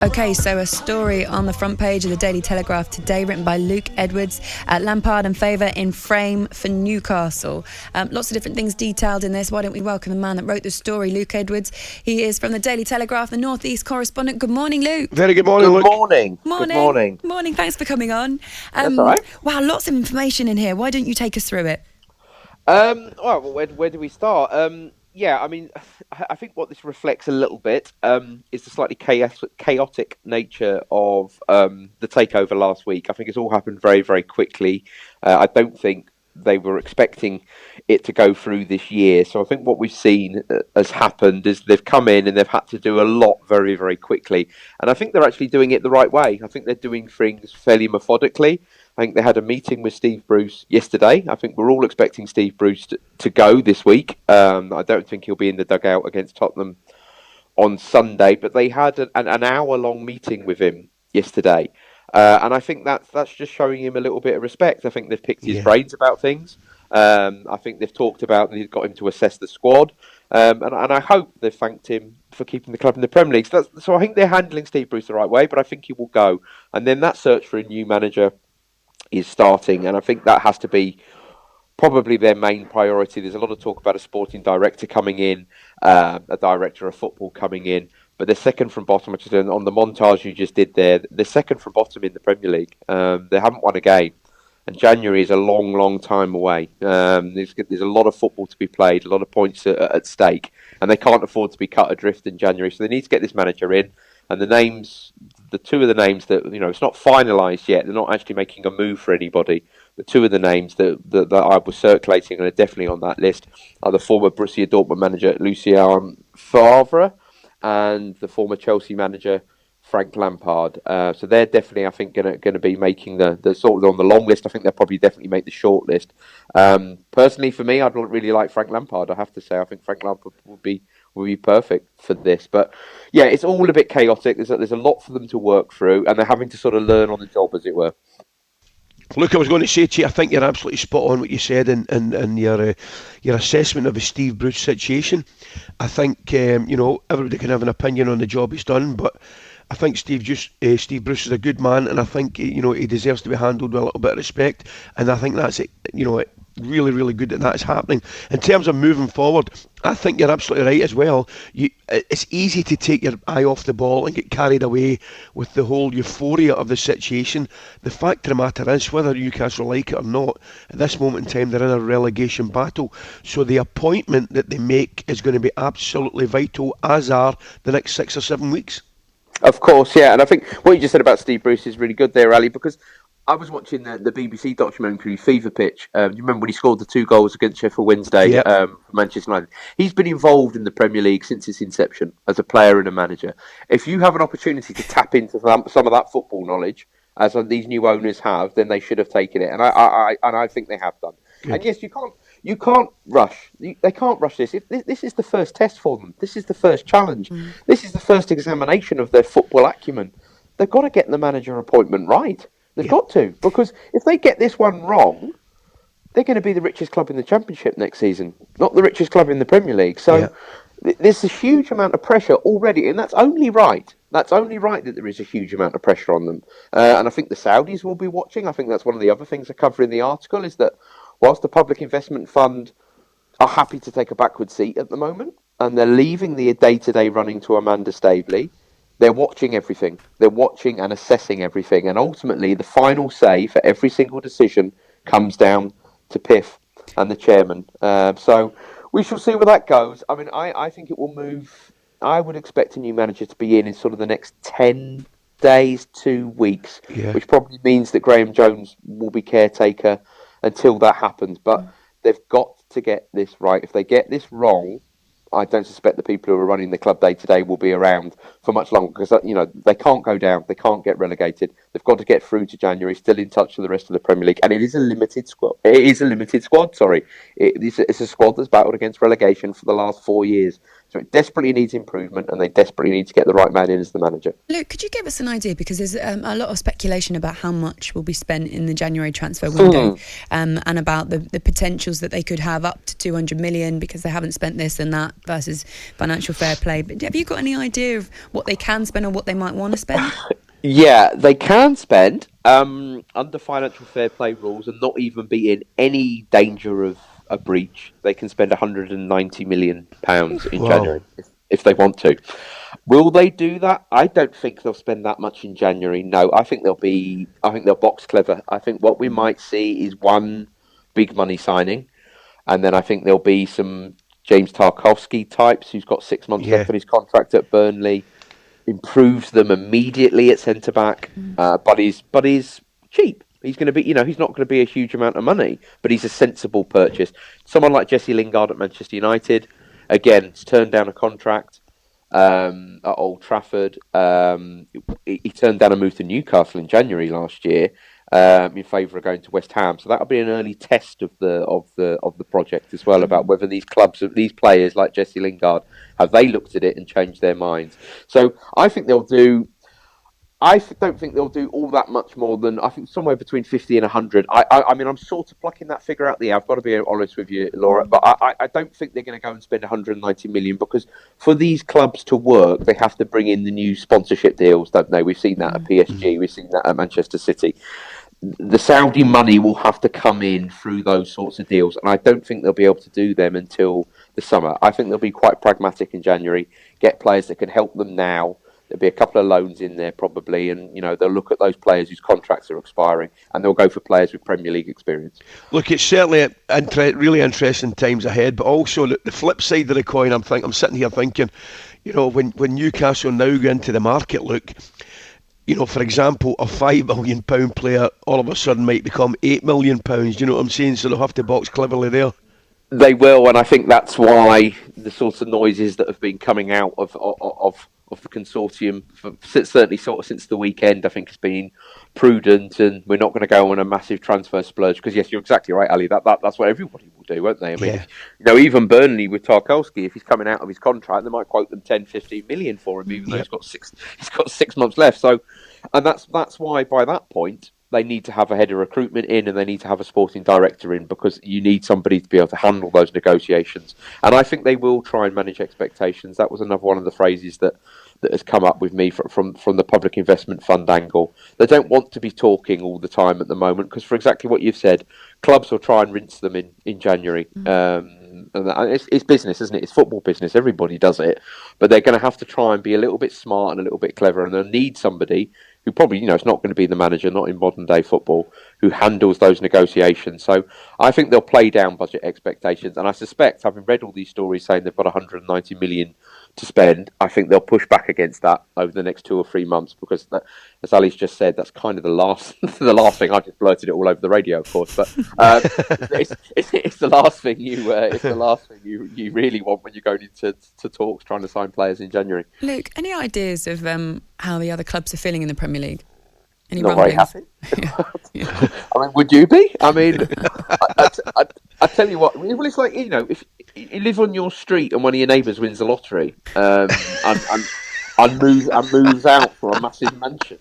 Okay, so a story on the front page of the Daily Telegraph today, written by Luke Edwards. Lampard and favour in frame for Newcastle. Lots of different things detailed in this. Why don't we welcome the man that wrote the story, Luke Edwards. He is from the Daily Telegraph, the North East correspondent. Good morning, Luke. Very good morning, Luke. Good morning. Morning. Good morning. Morning, thanks for coming on. That's all right. Wow, lots of information in here. Why don't you take us through it? Well, where do we start? I mean, I think what this reflects a little bit is the slightly chaotic nature of the takeover last week. I think it's all happened very, very quickly. I don't think they were expecting it to go through this year. So I think what we've seen has happened is they've come in and they've had to do a lot very, very quickly. And I think they're actually doing it the right way. I think they're doing things fairly methodically. I think they had a meeting with Steve Bruce yesterday. I think we're all expecting Steve Bruce to go this week. I don't think he'll be in the dugout against Tottenham on Sunday, but they had an hour-long meeting with him yesterday. And I think that's just showing him a little bit of respect. I think they've picked his brains about things. I think they've talked about, they've got him to assess the squad. And I hope they've thanked him for keeping the club in the Premier League. So I think they're handling Steve Bruce the right way, but I think he will go. And then that search for a new manager is starting, and I think that has to be probably their main priority. There's a lot of talk about a sporting director coming in, a director of football coming in, but they're second from bottom, which is on the montage you just did there. They're second from bottom in the Premier League. They haven't won a game, and January is a long, long time away. There's a lot of football to be played, a lot of points at stake, and they can't afford to be cut adrift in January, so they need to get this manager in. And the two of the names that, it's not finalised yet. They're not actually making a move for anybody. The two of the names that I was circulating and are definitely on that list are the former Borussia Dortmund manager Lucien Favre and the former Chelsea manager Frank Lampard. So they're definitely, I think, going to be making the sort of on the long list. I think they'll probably definitely make the short list. Personally, for me, I'd really like Frank Lampard. I have to say, I think Frank Lampard would be perfect for this. But yeah, it's all a bit chaotic. There's a lot for them to work through, and they're having to sort of learn on the job, as it were. Look, I was going to say to you, I think you're absolutely spot on what you said in your assessment of the Steve Bruce situation. I think everybody can have an opinion on the job he's done, but I think Steve Bruce is a good man, and I think he deserves to be handled with a little bit of respect. And I think that's it. Really, really good that that's happening. In terms of moving forward, I think you're absolutely right as well. It's easy to take your eye off the ball and get carried away with the whole euphoria of the situation. The fact of the matter is, whether Newcastle like it or not, at this moment in time they're in a relegation battle. So the appointment that they make is going to be absolutely vital, as are the next 6 or 7 weeks. Of course, yeah. And I think what you just said about Steve Bruce is really good there, Ali, because I was watching the BBC documentary Fever Pitch. Do you remember when he scored the 2 goals against Sheffield Wednesday for Manchester United? He's been involved in the Premier League since its inception as a player and a manager. If you have an opportunity to tap into some of that football knowledge, as these new owners have, then they should have taken it, and I think they have done. Good. And yes, you can't rush. They can't rush this. This is the first test for them. This is the first challenge. This is the first examination of their football acumen. They've got to get the manager appointment right. They've got to, because if they get this one wrong, they're going to be the richest club in the Championship next season, not the richest club in the Premier League. So there's a huge amount of pressure already, and that's only right. That's only right that there is a huge amount of pressure on them. And I think the Saudis will be watching. I think that's one of the other things I cover in the article, is that whilst the Public Investment Fund are happy to take a backward seat at the moment, and they're leaving the day-to-day running to Amanda Staveley, they're watching everything. They're watching and assessing everything. And ultimately, the final say for every single decision comes down to Piff and the chairman. So we shall see where that goes. I mean, I think it will move. I would expect a new manager to be in sort of the next 10 days, 2 weeks, which probably means that Graham Jones will be caretaker until that happens. But they've got to get this right. If they get this wrong, I don't suspect the people who are running the club day to day will be around for much longer, because they can't go down, they can't get relegated. They've got to get through to January, still in touch with the rest of the Premier League, and it is a limited squad. It's a squad. It's a squad that's battled against relegation for the last 4 years. So it desperately needs improvement, and they desperately need to get the right man in as the manager. Luke, could you give us an idea? Because there's a lot of speculation about how much will be spent in the January transfer window, and about the potentials that they could have up to 200 million because they haven't spent this and that versus financial fair play. But have you got any idea of what they can spend or what they might want to spend? Yeah, they can spend under financial fair play rules and not even be in any danger of a breach. They can spend £190 million in January if they want to. Will they do that? I don't think they'll spend that much in January. No, I think they'll box clever. I think what we might see is one big money signing, and then I think there'll be some James Tarkowski types who's got 6 months left on his contract at Burnley. Improves them immediately at centre back, but he's cheap. He's going to be, he's not going to be a huge amount of money, but he's a sensible purchase. Someone like Jesse Lingard at Manchester United, again, has turned down a contract at Old Trafford. He turned down a move to Newcastle in January last year in favour of going to West Ham. So that'll be an early test of the project as well, about whether these players like Jesse Lingard, have they looked at it and changed their minds. So I think they'll do. I don't think they'll do all that much more than, I think, somewhere between 50 and 100. I mean, I'm sort of plucking that figure out the air. I've got to be honest with you, Laura, but I don't think they're going to go and spend 190 million, because for these clubs to work, they have to bring in the new sponsorship deals, don't they? We've seen that at PSG, we've seen that at Manchester City. The Saudi money will have to come in through those sorts of deals, and I don't think they'll be able to do them until the summer. I think they'll be quite pragmatic in January, get players that can help them now. There'll be a couple of loans in there probably, and they'll look at those players whose contracts are expiring, and they'll go for players with Premier League experience. Look, it's certainly really interesting times ahead, but also the flip side of the coin. I'm sitting here thinking, when Newcastle now go into the market, look, for example, a £5 million player all of a sudden might become £8 million. You know what I'm saying? So they'll have to box cleverly there. They will, and I think that's why the sorts of noises that have been coming out of the consortium, certainly sort of since the weekend, I think has been prudent, and we're not going to go on a massive transfer splurge, because yes, you're exactly right, Ali. That's what everybody will do, won't they? I mean, even Burnley with Tarkowski, if he's coming out of his contract, they might quote them 10, 15 million for him, even though he's got 6 months left. So, and that's why by that point they need to have a head of recruitment in, and they need to have a sporting director in, because you need somebody to be able to handle those negotiations. And I think they will try and manage expectations. That was another one of the phrases that has come up with me from the public investment fund angle. They don't want to be talking all the time at the moment, because for exactly what you've said, clubs will try and rinse them in January. And it's business, isn't it? It's football business. Everybody does it. But they're going to have to try and be a little bit smart and a little bit clever, and they'll need somebody who probably, it's not going to be the manager, not in modern day football, who handles those negotiations. So I think they'll play down budget expectations. And I suspect, having read all these stories saying they've got 190 million to spend, I think they'll push back against that over the next 2 or 3 months, because that, as Ali's just said, that's kind of the last thing. I just blurted it all over the radio, of course, but it's the last thing you really want when you're going into talks trying to sign players in January. Luke, any ideas of how the other clubs are feeling in the Premier League? Any Not rumblings? very happy. Yeah. I mean, would you be? I mean, I tell you what. Well, it's like, if you live on your street and one of your neighbours wins the lottery, and moves out for a massive mansion.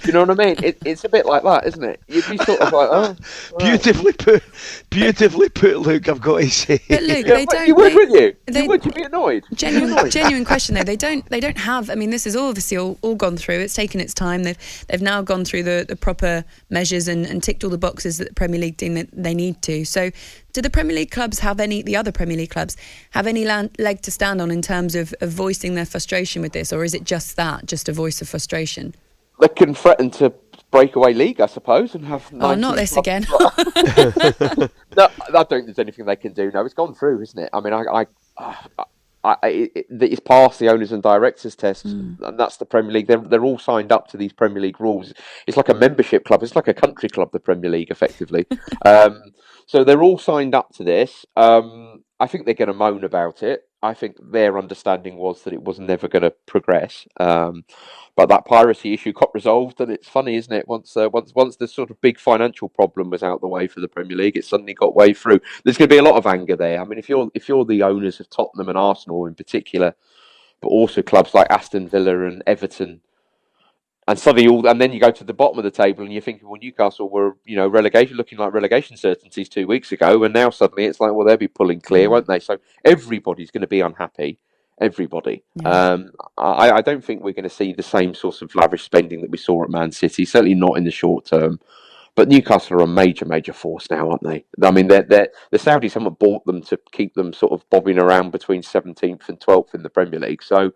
Do you know what I mean? It's a bit like that, isn't it? You'd be sort of like, oh, beautifully put, Luke. I've got to say. But Luke, they don't. You would, wouldn't you? You'd be annoyed. Genuine question though. They don't have. I mean, this is obviously all gone through. It's taken its time. They've now gone through the proper measures and ticked all the boxes that the Premier League deem that they need to. So, do the Premier League clubs the other Premier League clubs have any leg to stand on in terms of voicing their frustration with this, or is it just a voice of frustration? They can threaten to break away league, I suppose, and have. Oh, not this again. No, I don't think there's anything they can do. No, it's gone through, isn't it? I mean, it's passed the owners and directors test, and that's the Premier League. They're all signed up to these Premier League rules. It's like a membership club. It's like a country club, the Premier League, effectively. So they're all signed up to this. I think they're going to moan about it. I think their understanding was that it was never going to progress. But that piracy issue got resolved, and it's funny, isn't it? Once the sort of big financial problem was out the way for the Premier League, it suddenly got way through. There's going to be a lot of anger there. I mean, if you're the owners of Tottenham and Arsenal in particular, but also clubs like Aston Villa and Everton, and suddenly and then you go to the bottom of the table and you're thinking, well, Newcastle were, looking like relegation certainties 2 weeks ago, and now suddenly it's like, well, they'll be pulling clear, won't they? So everybody's going to be unhappy. Everybody. Yeah. I don't think we're going to see the same sort of lavish spending that we saw at Man City. Certainly not in the short term. But Newcastle are a major, major force now, aren't they? I mean, the Saudis haven't bought them to keep them sort of bobbing around between 17th and 12th in the Premier League. So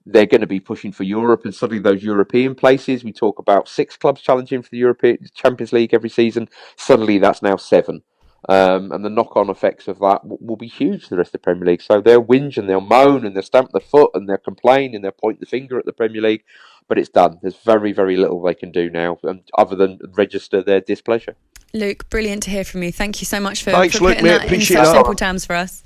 they're going to be pushing for Europe, and suddenly those European places, we talk about 6 clubs challenging for the European Champions League every season. Suddenly that's now 7. And the knock-on effects of that will be huge for the rest of the Premier League. So they'll whinge and they'll moan and they'll stamp their foot and they'll complain and they'll point the finger at the Premier League. But it's done. There's very, very little they can do now other than register their displeasure. Luke, brilliant to hear from you. Thank you so much for Thanks, putting Luke, mate. that in Appreciate such that. simple terms for us.